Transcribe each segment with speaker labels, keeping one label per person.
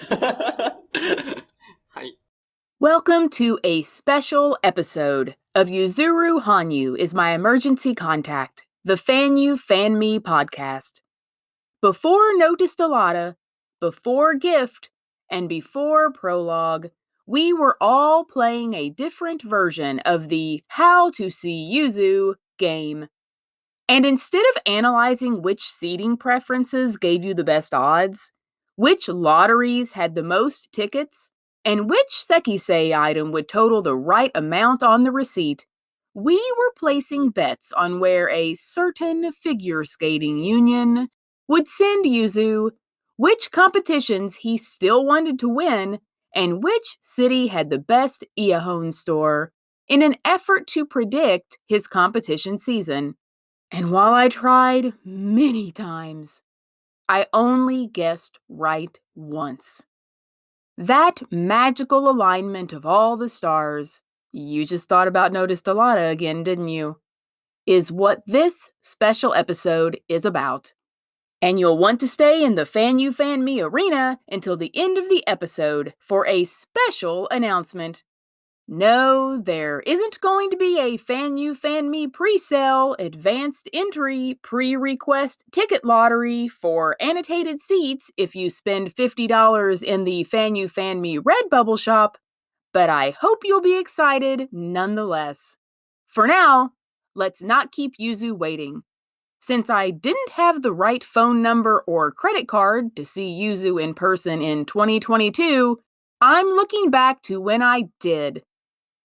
Speaker 1: はい。
Speaker 2: Welcome to a special episode of Yuzuru Hanyu is my emergency contact, the FanyuFanme podcast. Before No Distillata, before Gift, and before Prologue, we were all playing a different version of the How to See Yuzu game. And instead of analyzing which seating preferences gave you the best odds, which lotteries had the most tickets, and which sekisei item would total the right amount on the receipt, we were placing bets on where a certain figure skating union would send Yuzu, which competitions he still wanted to win, and which city had the best Iahon store, in an effort to predict his competition season. And while I tried many times, I only guessed right once. That magical alignment of all the stars, you just thought about No Distillata again, didn't you? Is what this special episode is about. And you'll want to stay in the FanyuFanme Arena until the end of the episode for a special announcement. No, there isn't going to be a FanyuFanme pre-sale, advanced entry, pre-request ticket lottery for annotated seats if you spend $50 in the FanyuFanme Redbubble shop, but I hope you'll be excited nonetheless. For now, let's not keep Yuzu waiting. Since I didn't have the right phone number or credit card to see Yuzu in person in 2022, I'm looking back to when I did.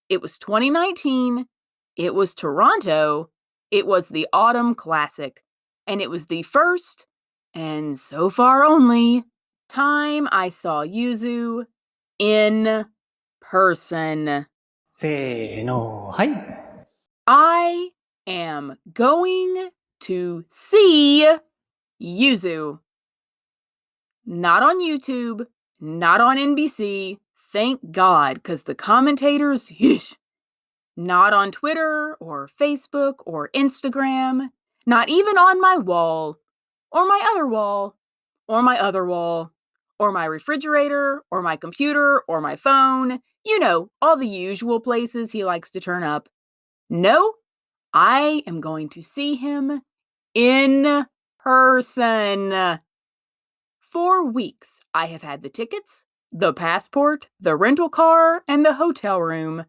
Speaker 2: It was 2019, it was Toronto, it was the Autumn Classic, and it was the first, and so far only, time I saw Yuzu in person.
Speaker 3: せーの、はい。
Speaker 2: I am going to see Yuzu. Not on YouTube, not on NBC, thank God, because the commentators, yeesh. Not on Twitter or Facebook or Instagram, not even on my wall, or my other wall, or my other wall, or my refrigerator, or my computer, or my phone, you know, all the usual places he likes to turn up. No, I am going to see him in person. For weeks, I have had the tickets, the passport, the rental car, and the hotel room.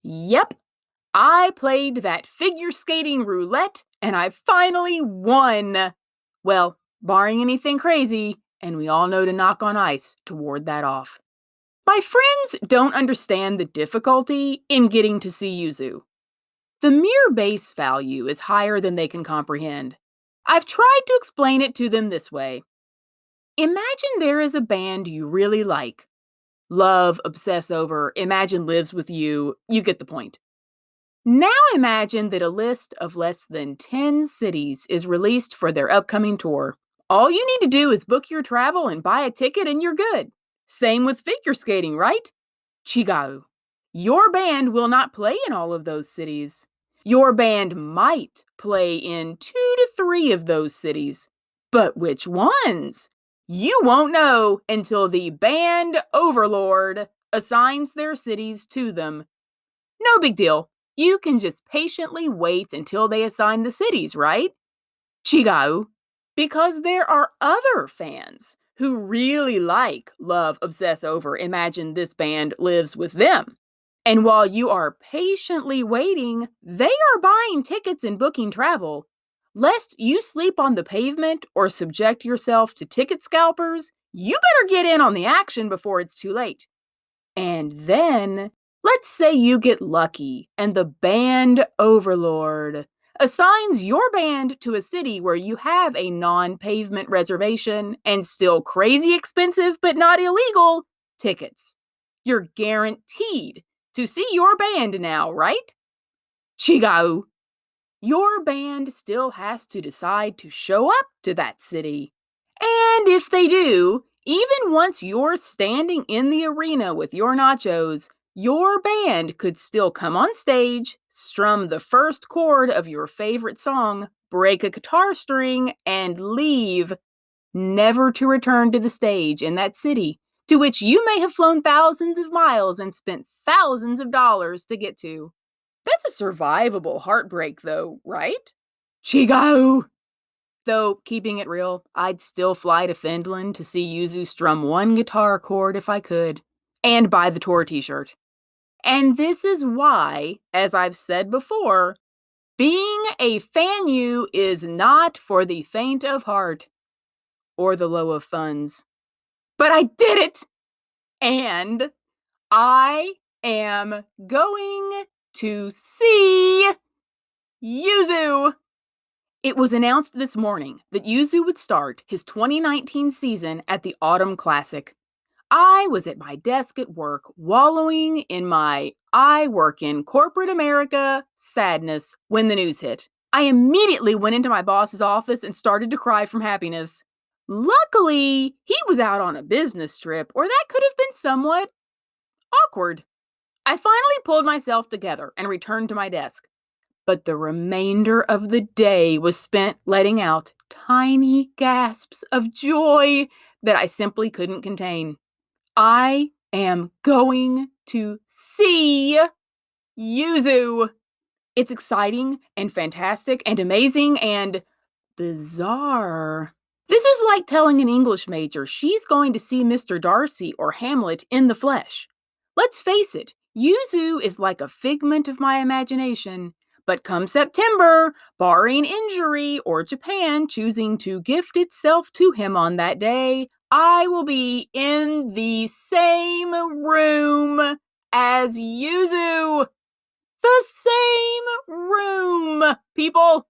Speaker 2: Yep, I played that figure skating roulette, and I finally won. Well, barring anything crazy, and we all know to knock on ice to ward that off. My friends don't understand the difficulty in getting to see Yuzu. The mere base value is higher than they can comprehend. I've tried to explain it to them this way. Imagine there is a band you really like. Love, obsess over, imagine lives with you, you get the point. Now imagine that a list of less than 10 cities is released for their upcoming tour. All you need to do is book your travel and buy a ticket and you're good. Same with figure skating, right? Chigau. Your band will not play in all of those cities. Your band might play in 2 to 3 of those cities. But which ones? You won't know until the band overlord assigns their cities to them. No big deal. You can just patiently wait until they assign the cities, right? Chigau. Because there are other fans who really like, love, obsess over, imagine this band lives with them. And while you are patiently waiting, they are buying tickets and booking travel. Lest you sleep on the pavement or subject yourself to ticket scalpers, you better get in on the action before it's too late. And then, let's say you get lucky and the band overlord assigns your band to a city where you have a non-pavement reservation and still crazy expensive but not illegal tickets. You're guaranteed to see your band now, right? Chigau. Your band still has to decide to show up to that city. And if they do, even once you're standing in the arena with your nachos, your band could still come on stage, strum the first chord of your favorite song, break a guitar string, and leave, never to return to the stage in that city to which you may have flown thousands of miles and spent thousands of dollars to get to. That's a survivable heartbreak, though, right? Chigao! Though, keeping it real, I'd still fly to Finland to see Yuzu strum one guitar chord if I could, and buy the tour t-shirt. And this is why, as I've said before, being a Fanyu is not for the faint of heart or the low of funds. But I did it! And I am going to see Yuzu! It was announced this morning that Yuzu would start his 2019 season at the Autumn Classic. I was at my desk at work, wallowing in my I work in corporate America sadness when the news hit. I immediately went into my boss's office and started to cry from happiness. Luckily, he was out on a business trip, or that could have been somewhat awkward. I finally pulled myself together and returned to my desk. But the remainder of the day was spent letting out tiny gasps of joy that I simply couldn't contain. I am going to see Yuzu. It's exciting and fantastic and amazing and bizarre. This is like telling an English major she's going to see Mr. Darcy or Hamlet in the flesh. Let's face it, Yuzu is like a figment of my imagination. But come September, barring injury or Japan choosing to gift itself to him on that day, I will be in the same room as Yuzu. The same room, people.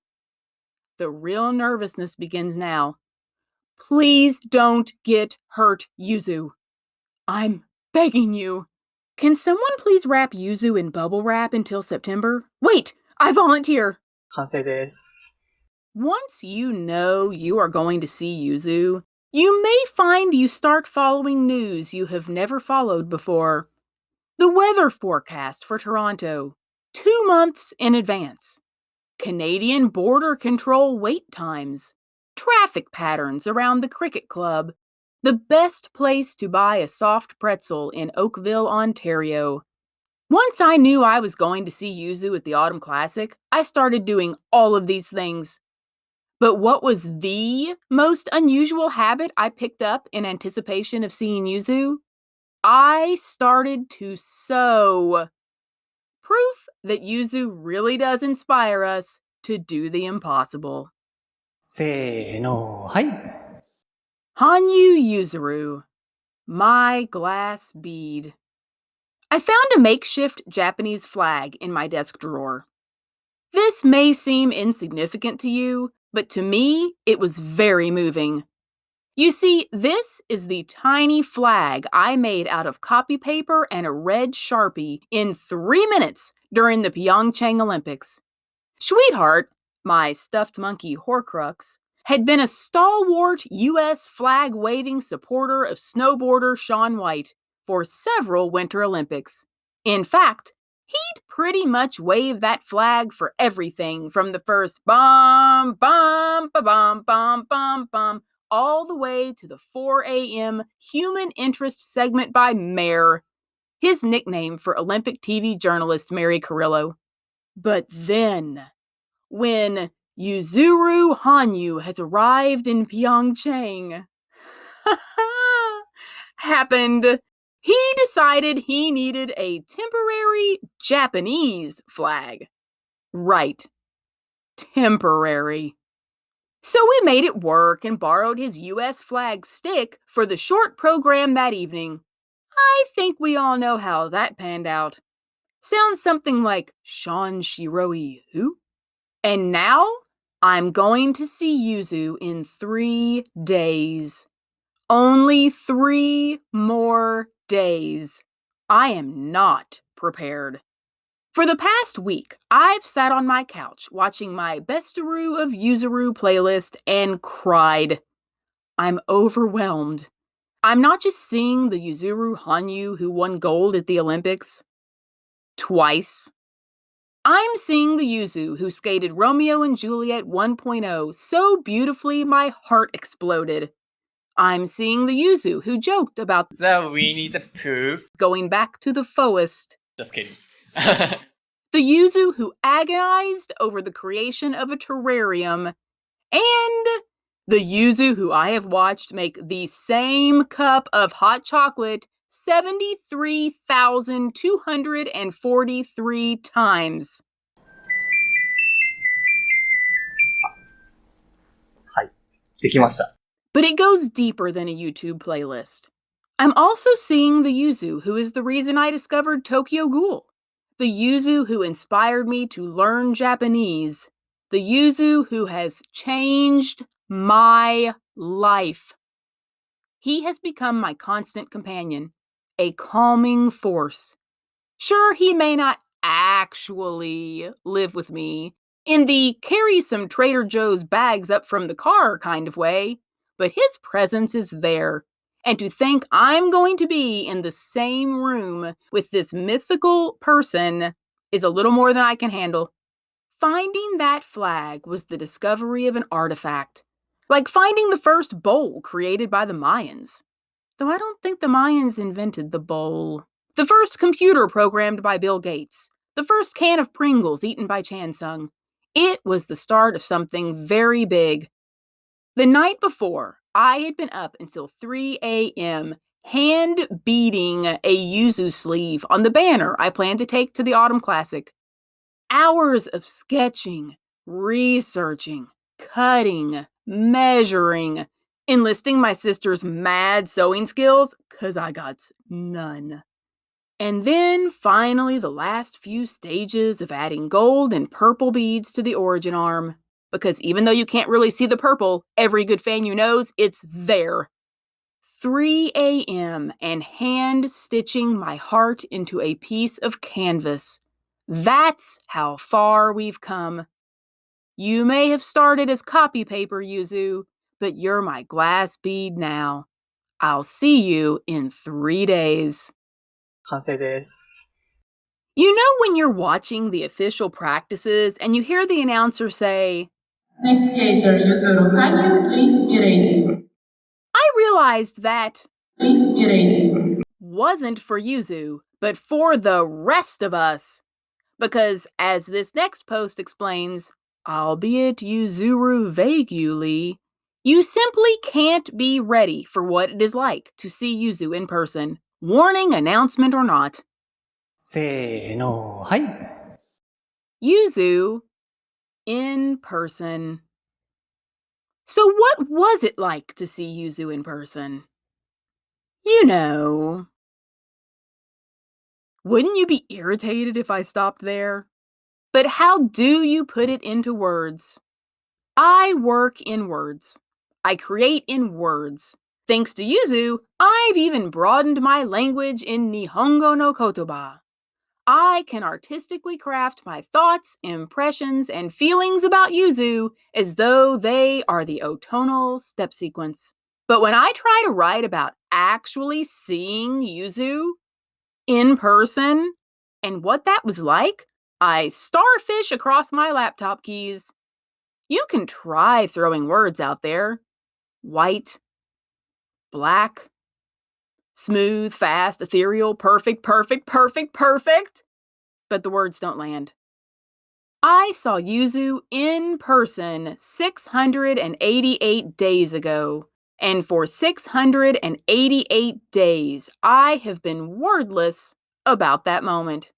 Speaker 2: The real nervousness begins now. Please don't get hurt, Yuzu. I'm begging you. Can someone please wrap Yuzu in bubble wrap until September? Wait, I volunteer.
Speaker 3: 完成です。
Speaker 2: Once you know you are going to see Yuzu, you may find you start following news you have never followed before. The weather forecast for Toronto, 2 months in advance. Canadian border control wait times. Traffic patterns around the cricket club. The best place to buy a soft pretzel in Oakville, Ontario. Once I knew I was going to see Yuzu at the Autumn Classic, I started doing all of these things. But what was the most unusual habit I picked up in anticipation of seeing Yuzu? I started to sew. Proof that Yuzu really does inspire us to do the impossible.
Speaker 3: せーの、はい。
Speaker 2: Hanyu Yuzuru, my glass bead. I found a makeshift Japanese flag in my desk drawer. This may seem insignificant to you, but to me, it was very moving. You see, this is the tiny flag I made out of copy paper and a red Sharpie in 3 minutes during the Pyeongchang Olympics. Sweetheart, my stuffed monkey Horcrux, had been a stalwart U.S. flag-waving supporter of snowboarder Shaun White for several Winter Olympics. In fact, he'd pretty much waved that flag for everything from the first bum, bum, ba-bum, bum, bum, bum, all the way to the 4 a.m. human interest segment by Mare, his nickname for Olympic TV journalist Mary Carrillo. But then, when Yuzuru Hanyu has arrived in Pyeongchang, happened. He decided he needed a temporary Japanese flag. Right. Temporary. So we made it work and borrowed his U.S. flag stick for the short program that evening. I think we all know how that panned out. Sounds something like Sean Shiroi who? And now I'm going to see Yuzu in 3 days. Only 3 more days. I am not prepared. For the past week, I've sat on my couch watching my Bestaru of Yuzuru playlist and cried. I'm overwhelmed. I'm not just seeing the Yuzuru Hanyu who won gold at the Olympics. Twice. I'm seeing the Yuzu who skated Romeo and Juliet 1.0 so beautifully my heart exploded. I'm seeing the Yuzu who joked about
Speaker 3: The Winnie the Pooh.
Speaker 2: going back to the foest.
Speaker 3: Just kidding.
Speaker 2: The Yuzu who agonized over the creation of a terrarium. And the Yuzu who I have watched make the same cup of hot chocolate 73,243 times.
Speaker 3: はい。できました。
Speaker 2: But it goes deeper than a YouTube playlist. I'm also seeing the Yuzu who is the reason I discovered Tokyo Ghoul. The Yuzu who inspired me to learn Japanese. The Yuzu who has changed my life. He has become my constant companion, a calming force. Sure, he may not actually live with me in the carry some Trader Joe's bags up from the car kind of way, but his presence is there. And to think I'm going to be in the same room with this mythical person is a little more than I can handle. Finding that flag was the discovery of an artifact, like finding the first bowl created by the Mayans. Though I don't think the Mayans invented the bowl. The first computer programmed by Bill Gates. The first can of Pringles eaten by Chansung. It was the start of something very big. The night before, I had been up until 3 a.m. hand beating a Yuzu sleeve on the banner I planned to take to the Autumn Classic. Hours of sketching, researching, cutting, measuring, enlisting my sister's mad sewing skills, 'cause I got none. And then, finally, the last few stages of adding gold and purple beads to the origin arm. Because even though you can't really see the purple, every good Fanyu knows it's there. 3 a.m. and hand-stitching my heart into a piece of canvas. That's how far we've come. You may have started as copy paper, Yuzu, but you're my glass bead now. I'll see you in 3 days.
Speaker 3: 完成です。
Speaker 2: You know when you're watching the official practices and you hear the announcer say,
Speaker 1: Next skater, Yuzuru Hanyu, please be ready.
Speaker 2: I realized that
Speaker 1: Please be ready.
Speaker 2: wasn't for Yuzu, but for the rest of us. Because, as this next post explains, albeit Yuzuru vaguely, you simply can't be ready for what it is like to see Yuzu in person, warning, announcement, or not.
Speaker 3: せーの、はい。
Speaker 2: Yuzu in person. So what was it like to see Yuzu in person? You know. Wouldn't you be irritated if I stopped there? But how do you put it into words? I work in words. I create in words. Thanks to Yuzu, I've even broadened my language in Nihongo no Kotoba. I can artistically craft my thoughts, impressions, and feelings about Yuzu as though they are the otonal step sequence. But when I try to write about actually seeing Yuzu in person and what that was like, I starfish across my laptop keys. You can try throwing words out there. White, black, smooth, fast, ethereal, perfect, perfect, perfect, perfect. But the words don't land. I saw Yuzu in person 688 days ago. And for 688 days, I have been wordless about that moment.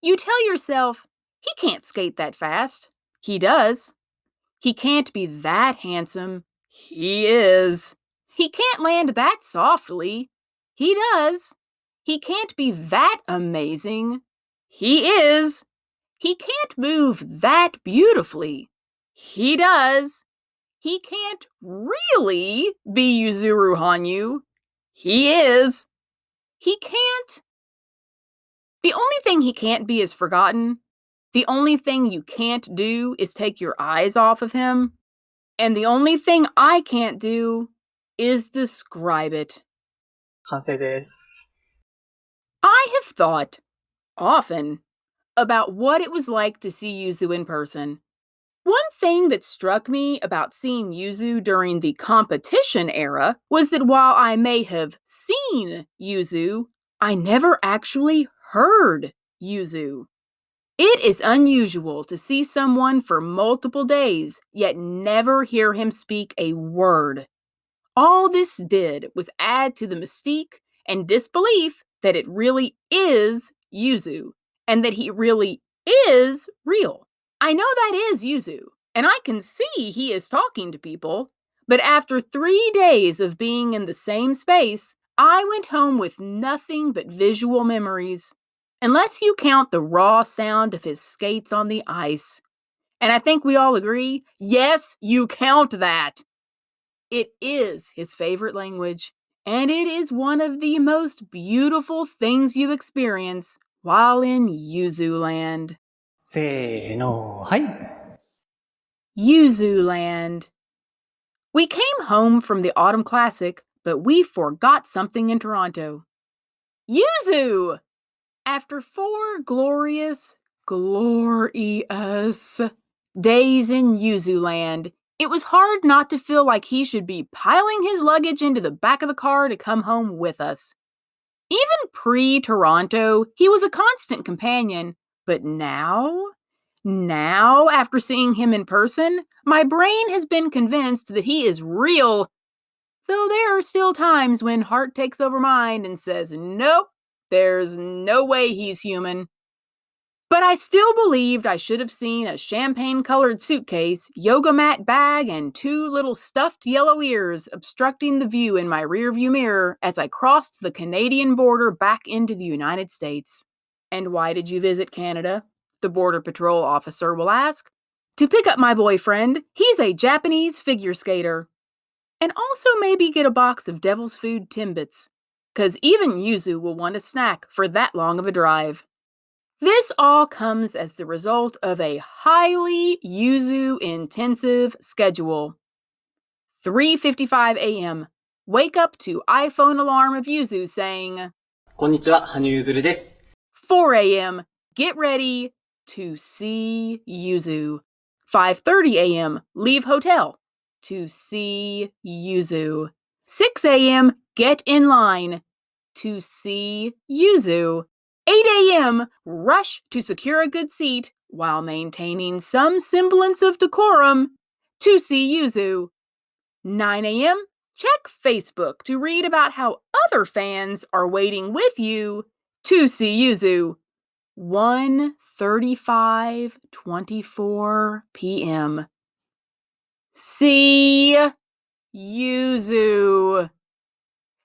Speaker 2: You tell yourself, he can't skate that fast. He does. He can't be that handsome. He is. He can't land that softly. He does. He can't be that amazing. He is. He can't move that beautifully. He does. He can't really be Yuzuru Hanyu. He is. He can't. The only thing he can't be is forgotten. The only thing you can't do is take your eyes off of him. And the only thing I can't do is describe it.
Speaker 3: 完成です。
Speaker 2: I have thought, often, about what it was like to see Yuzu in person. One thing that struck me about seeing Yuzu during the competition era was that while I may have seen Yuzu, I never actually heard Yuzu. It is unusual to see someone for multiple days, yet never hear him speak a word. All this did was add to the mystique and disbelief that it really is Yuzu, and that he really is real. I know that is Yuzu, and I can see he is talking to people, but after 3 days of being in the same space, I went home with nothing but visual memories, unless you count the raw sound of his skates on the ice. And I think we all agree, yes, you count that. It is his favorite language, and it is one of the most beautiful things you experience while in YuzuLand.
Speaker 3: せーの、はい。
Speaker 2: YuzuLand. We came home from the Autumn Classic, but we forgot something in Toronto. Yuzu! After 4 glorious days in YuzuLand, it was hard not to feel like he should be piling his luggage into the back of the car to come home with us. Even pre-Toronto, he was a constant companion, but now, after seeing him in person, my brain has been convinced that he is real, though there are still times when heart takes over mind and says, nope, there's no way he's human. But I still believed I should have seen a champagne-colored suitcase, yoga mat bag, and 2 little stuffed yellow ears obstructing the view in my rearview mirror as I crossed the Canadian border back into the United States. And why did you visit Canada? The Border Patrol officer will ask. To pick up my boyfriend. He's a Japanese figure skater. And also maybe get a box of Devil's Food Timbits, 'cause even Yuzu will want a snack for that long of a drive. This all comes as the result of a highly Yuzu-intensive schedule. 3:55 a.m. Wake up to iPhone alarm of Yuzu saying,
Speaker 3: こんにちは、羽生結弦です。
Speaker 2: 4 a.m. Get ready to see Yuzu. 5:30 a.m. Leave hotel to see Yuzu. 6 a.m. Get in line to see Yuzu. 8 a.m. Rush to secure a good seat while maintaining some semblance of decorum to see Yuzu. 9 a.m. Check Facebook to read about how other fans are waiting with you to see Yuzu. 1:35:24 p.m. See Yuzu.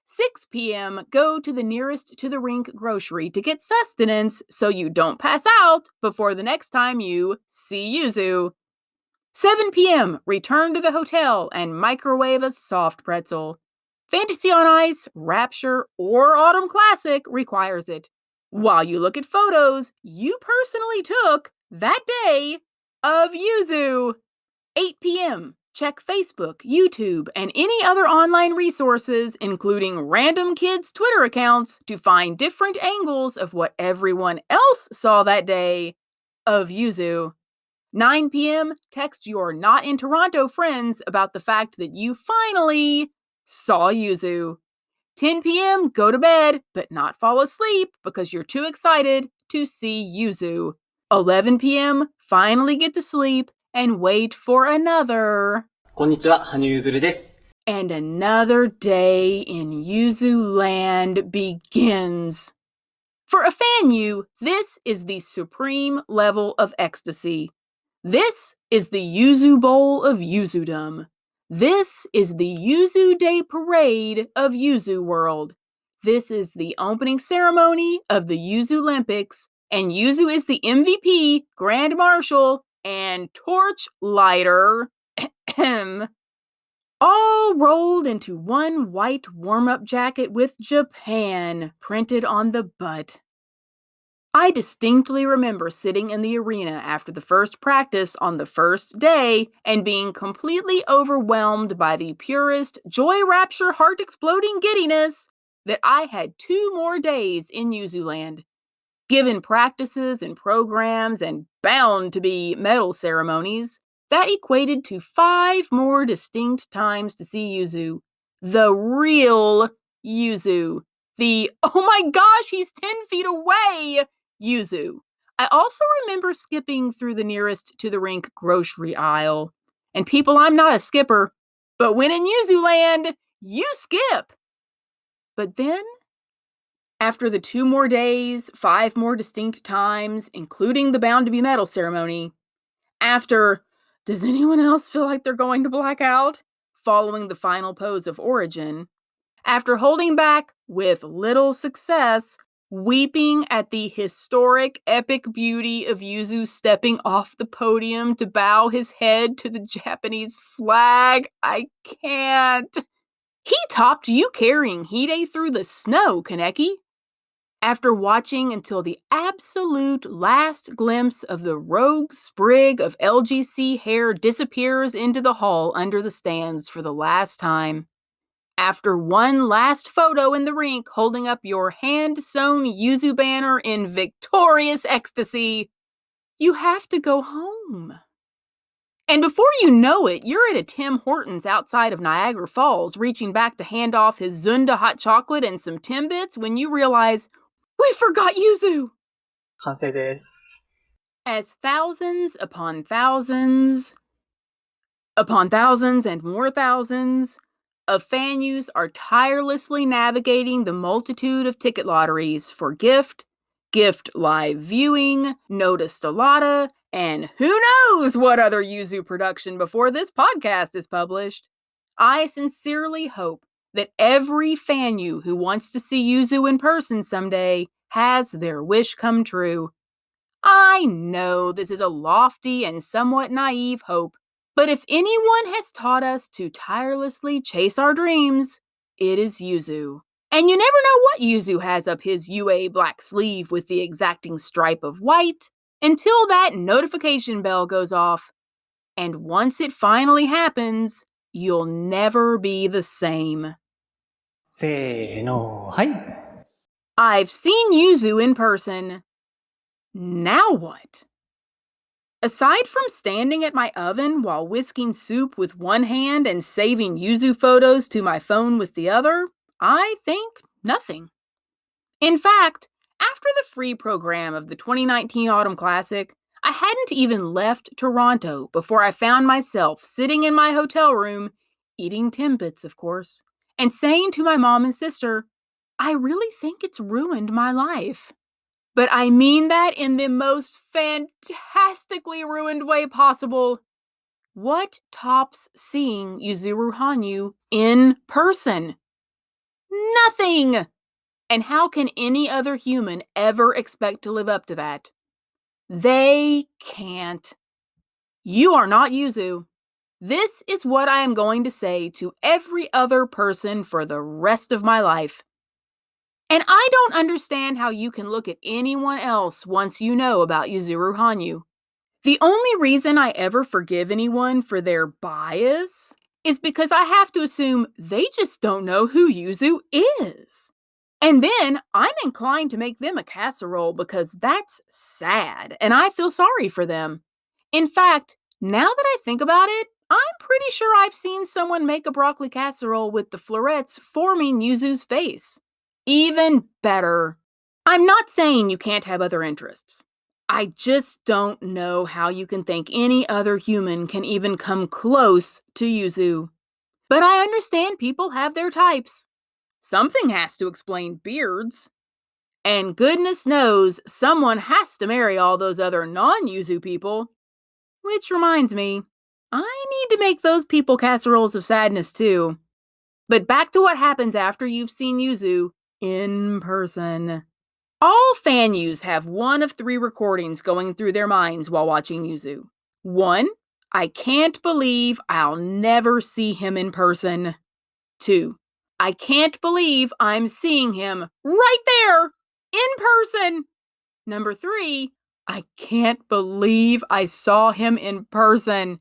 Speaker 2: 6 p.m. Go to the nearest to the rink grocery to get sustenance so you don't pass out before the next time you see Yuzu. 7 p.m. Return to the hotel and microwave a soft pretzel. Fantasy on Ice, Rapture, or Autumn Classic requires it. While you look at photos you personally took that day of Yuzu. 8 p.m. Check Facebook, YouTube, and any other online resources, including random kids' Twitter accounts, to find different angles of what everyone else saw that day of Yuzu. 9 p.m. Text your not in Toronto friends about the fact that you finally saw Yuzu. 10 p.m. Go to bed, but not fall asleep because you're too excited to see Yuzu. 11 p.m. Finally get to sleep and wait for another.
Speaker 3: こんにちは、羽生結弦です。
Speaker 2: And another day in YuzuLand begins. For a Fanyu, this is the supreme level of ecstasy. This is the Yuzu Bowl of Yuzudom. This is the Yuzu Day Parade of Yuzu World. This is the opening ceremony of the Yuzu Olympics, and Yuzu is the MVP, Grand Marshal, and torch lighter, all rolled into one white warm-up jacket with Japan printed on the butt. I distinctly remember sitting in the arena after the first practice on the first day and being completely overwhelmed by the purest joy rapture heart-exploding giddiness that I had 2 more days in YuzuLand. Given practices and programs and bound to be medal ceremonies, That equated to 5 more distinct times to see Yuzu. The real Yuzu. The, oh my gosh, he's 10 feet away, Yuzu. I also remember skipping through the nearest to the rink grocery aisle. And people, I'm not a skipper, but when in YuzuLand, you skip. But then, after the 2 more days, 5 more distinct times, including the Bound to Be Metal ceremony, after, does anyone else feel like they're going to black out? Following the final pose of Origin, after holding back with little success, weeping at the historic, epic beauty of Yuzu stepping off the podium to bow his head to the Japanese flag, I can't. He topped you carrying Hide through the snow, Kaneki. After watching until the absolute last glimpse of the rogue sprig of LGC hair disappears into the hall under the stands for the last time. After one last photo in the rink holding up your hand-sewn Yuzu banner in victorious ecstasy, you have to go home. And before you know it, you're at a Tim Hortons outside of Niagara Falls, reaching back to hand off his Zunda hot chocolate and some Timbits when you realize, we forgot Yuzu!
Speaker 3: 完成です。
Speaker 2: As thousands upon thousands and more thousands of Fanyus are tirelessly navigating the multitude of ticket lotteries for gift live viewing, Notice Stellata, and who knows what other Yuzu production before this podcast is published, I sincerely hope that every Fanyu who wants to see Yuzu in person someday has their wish come true. I know this is a lofty and somewhat naive hope, but if anyone has taught us to tirelessly chase our dreams, it is Yuzu. And you never know what Yuzu has up his UA black sleeve with the exacting stripe of white until that notification bell goes off. And once it finally happens, you'll never be the same.
Speaker 3: せーの、はい。
Speaker 2: I've seen Yuzu in person. Now what? Aside from standing at my oven while whisking soup with one hand and saving Yuzu photos to my phone with the other, I think nothing. In fact, after the free program of the 2019 Autumn Classic, I hadn't even left Toronto before I found myself sitting in my hotel room, eating Timbits, of course, and saying to my mom and sister, I really think it's ruined my life. But I mean that in the most fantastically ruined way possible. What tops seeing Yuzuru Hanyu in person? Nothing! And how can any other human ever expect to live up to that? They can't. You are not Yuzu. This is what I am going to say to every other person for the rest of my life. And I don't understand how you can look at anyone else once you know about Yuzuru Hanyu. The only reason I ever forgive anyone for their bias is because I have to assume they just don't know who Yuzu is. And then I'm inclined to make them a casserole because that's sad, and I feel sorry for them. In fact, now that I think about it, I'm pretty sure I've seen someone make a broccoli casserole with the florets forming Yuzu's face. Even better. I'm not saying you can't have other interests. I just don't know how you can think any other human can even come close to Yuzu. But I understand people have their types. Something has to explain beards. And goodness knows someone has to marry all those other non-Yuzu people. Which reminds me, I need to make those people casseroles of sadness too. But back to what happens after you've seen Yuzu in person. All Fanyus have one of 3 recordings going through their minds while watching Yuzu. 1, I can't believe I'll never see him in person. 2, I can't believe I'm seeing him right there, in person. Number 3, I can't believe I saw him in person.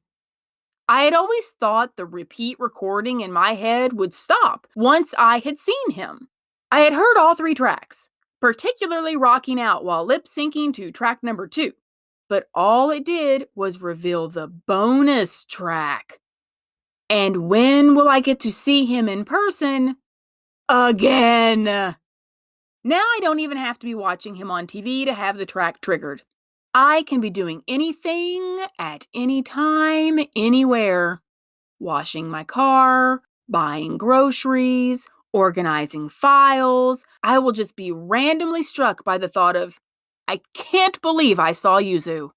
Speaker 2: I had always thought the repeat recording in my head would stop once I had seen him. I had heard all 3 tracks, particularly rocking out while lip-syncing to track number 2. but all it did was reveal the bonus track. And when will I get to see him in person? Again! Now I don't even have to be watching him on TV to have the track triggered. I can be doing anything at any time, anywhere. Washing my car, buying groceries, organizing files. I will just be randomly struck by the thought of, I can't believe I saw Yuzu.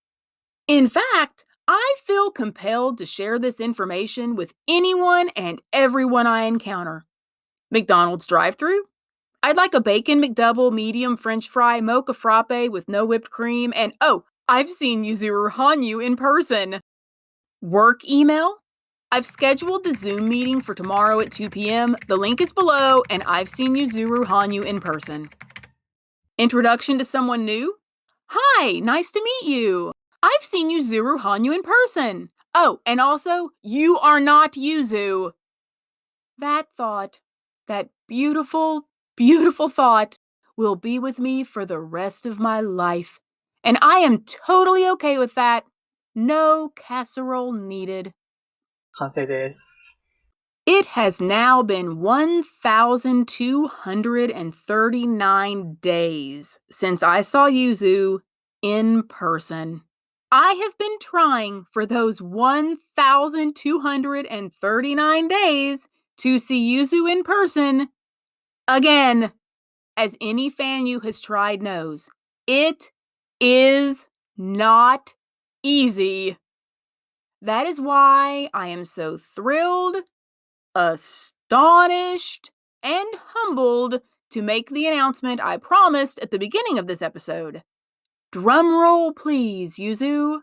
Speaker 2: In fact, I feel compelled to share this information with anyone and everyone I encounter. McDonald's drive-thru? I'd like a bacon McDouble medium French fry mocha frappe with no whipped cream, and oh, I've seen Yuzuru Hanyu in person. Work email? I've scheduled the Zoom meeting for tomorrow at 2 p.m. The link is below, and I've seen Yuzuru Hanyu in person. Introduction to someone new? Hi, nice to meet you. I've seen Yuzuru Hanyu in person. Oh, and also, you are not Yuzu. That thought, that beautiful, beautiful thought, will be with me for the rest of my life. And I am totally okay with that. No casserole needed.
Speaker 3: 完成です。
Speaker 2: It has now been 1,239 days since I saw Yuzu in person. I have been trying for those 1,239 days to see Yuzu in person. Again, as any Fanyu has tried knows, it is not easy. That is why I am so thrilled, astonished, and humbled to make the announcement I promised at the beginning of this episode. Drum roll, please, Yuzu.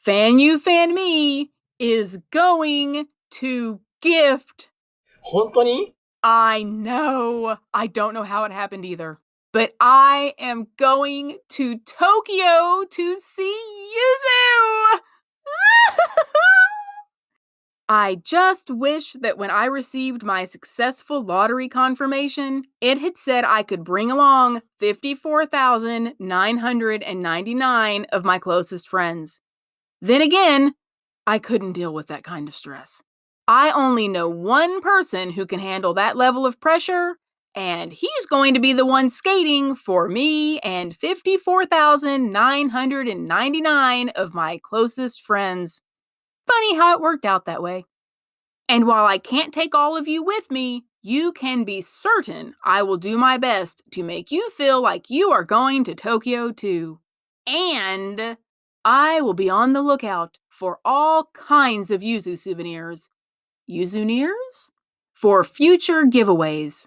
Speaker 2: FanyuFanme is going to gift.
Speaker 3: 本当に
Speaker 2: I know. I don't know how it happened either. But I am going to Tokyo to see Yuzu! I just wish that when I received my successful lottery confirmation, it had said I could bring along 54,999 of my closest friends. Then again, I couldn't deal with that kind of stress. I only know one person who can handle that level of pressure, and he's going to be the one skating for me and 54,999 of my closest friends. Funny how it worked out that way. And while I can't take all of you with me, you can be certain I will do my best to make you feel like you are going to Tokyo too. And I will be on the lookout for all kinds of Yuzu souvenirs. Yuzuneers? For future giveaways.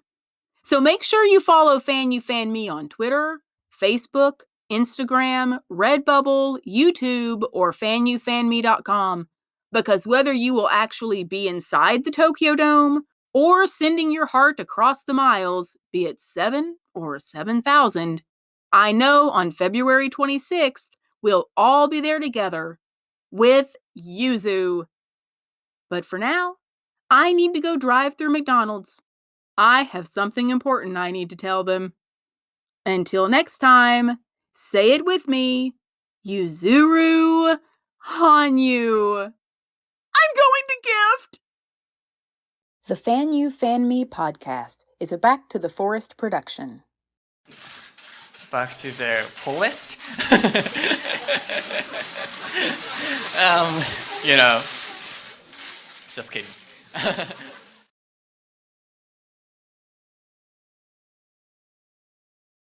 Speaker 2: So make sure you follow FanyuFanme on Twitter, Facebook, Instagram, Redbubble, YouTube, or FanyuFanme.com, because whether you will actually be inside the Tokyo Dome or sending your heart across the miles, be it 7 or 7,000, I know on February 26th, we'll all be there together with Yuzu. But for now, I need to go drive through McDonald's. I have something important I need to tell them. Until next time, say it with me, Yuzuru Hanyu. I'm going to gift! The FanyuFanme podcast is a Back to the Forest production.
Speaker 3: Back to the forest? Just kidding.